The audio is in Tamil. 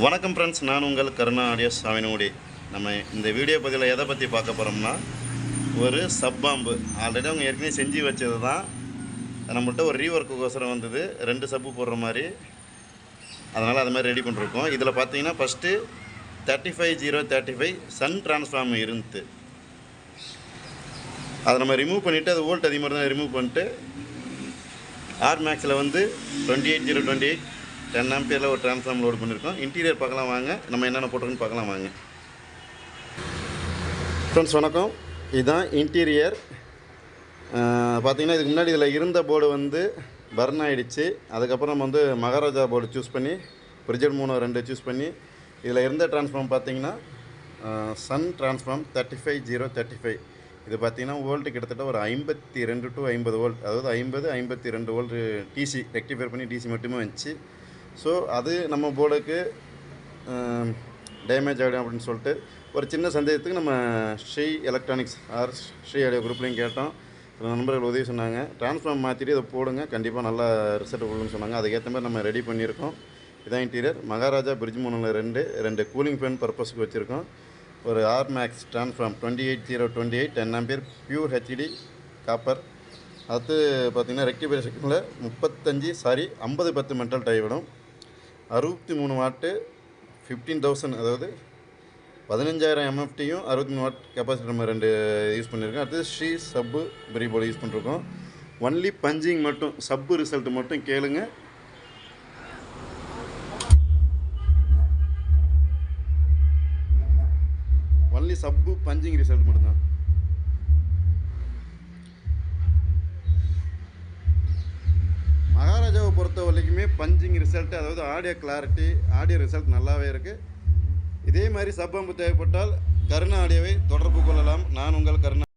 வணக்கம் ஃப்ரெண்ட்ஸ், நான் உங்கள் கருணா ஆடியோ சாமினோடி. நம்ம இந்த வீடியோ பதிவில் எதை பற்றி பார்க்க போகிறோம்னா, ஒரு சப்பாம்பு ஆல்ரெடி அவங்க ஏற்கனவே செஞ்சு வச்சது தான். நம்மள்கிட்ட ஒரு ரீஒர்க்குக்கோசரம் வந்தது, 2 சப்பு போடுற மாதிரி. அதனால் அது மாதிரி ரெடி பண்ணிருக்கோம். இதில் பார்த்தீங்கன்னா ஃபஸ்ட்டு 35035 சன் டிரான்ஸ்ஃபார்ம் இருந்துது. அதை நம்ம ரிமூவ் பண்ணிவிட்டு, அது வோல்ட் அதிகமாக தான் ரிமூவ் பண்ணிட்டு ஆர் மேக்ஸில் வந்து 28028 10 ஆம்பியரில் ஒரு டிரான்ஸ்ஃபார்ம் லோட் பண்ணியிருக்கோம். இன்டீரியர் பார்க்கலாம் வாங்க, நம்ம என்னென்ன போட்டிருக்குன்னு பார்க்கலாம் வாங்க. ஃப்ரெண்ட்ஸ் வணக்கம், இதுதான் இன்டீரியர். பார்த்திங்கன்னா இதுக்கு முன்னாடி இதில் இருந்த போர்டு வந்து பர்ன் ஆகிடுச்சு. அதுக்கப்புறம் நம்ம வந்து மகாராஜா போர்டு சூஸ் பண்ணி ப்ரிஜெட் 3 சூஸ் பண்ணி இதில் இருந்த டிரான்ஸ்ஃபார்ம் பார்த்திங்கன்னா சன் டிரான்ஸ்ஃபார்ம் 35035. இது பார்த்திங்கன்னா வோல்ட்டு கிட்டத்தட்ட ஒரு 52 to 50 வோல்ட், அதாவது 52 வோல்ட் டிசி ரெக்டிஃபை பண்ணி டிசி மட்டுமே வந்துச்சு. ஸோ அது நம்ம போர்டுக்கு டேமேஜ் ஆகிடும் அப்படின்னு சொல்லிட்டு ஒரு சின்ன சந்தேகத்துக்கு நம்ம Sri electronics or Sri audio குரூப்லேயும் கேட்டோம். சில நண்பர்கள் உதவி சொன்னாங்க, டிரான்ஸ்ஃபார்ம் மாற்றிட்டு இதை போடுங்க, கண்டிப்பாக நல்லா ரிசல்ட் கொடுக்குன்னு சொன்னாங்க. அதுக்கேற்ற மாதிரி நம்ம ரெடி பண்ணியிருக்கோம். இதான் interior. Maharaja fridge 3 2 cooling fan பர்பஸுக்கு வச்சுருக்கோம். ஒரு R max transform 28028 10 ampere pure HD copper. அது பார்த்திங்கன்னா ரெக்டிஃபையர் செக்ஷனில் 50 மென்டல் டை விடும். 63 வாட்டு 15000, அதாவது 15000 எம்எஃப்டியும் 63 வாட் கெப்பாசிட்டி நம்ம 2 யூஸ் பண்ணியிருக்கோம். அடுத்து ஸ்ரீ சப்பு பெரிய போர்டு யூஸ் பண்ணிருக்கோம். ஒன்லி பஞ்சிங் மட்டும், சப்பு ரிசல்ட் மட்டும் கேளுங்க. ஒன்லி சப்பு பஞ்சிங் ரிசல்ட் மட்டும்தான். மகாராஜாவை பொறுத்த வரைக்குமே பஞ்சிங் ரிசல்ட், அதாவது ஆடியோ கிளாரிட்டி, ஆடியோ ரிசல்ட் நல்லாவே இருக்குது. இதே மாதிரி சப்பாம்பு தேவைப்பட்டால் கருணா ஆடியோவை தொடர்பு கொள்ளலாம். நான் உங்கள் கருணா.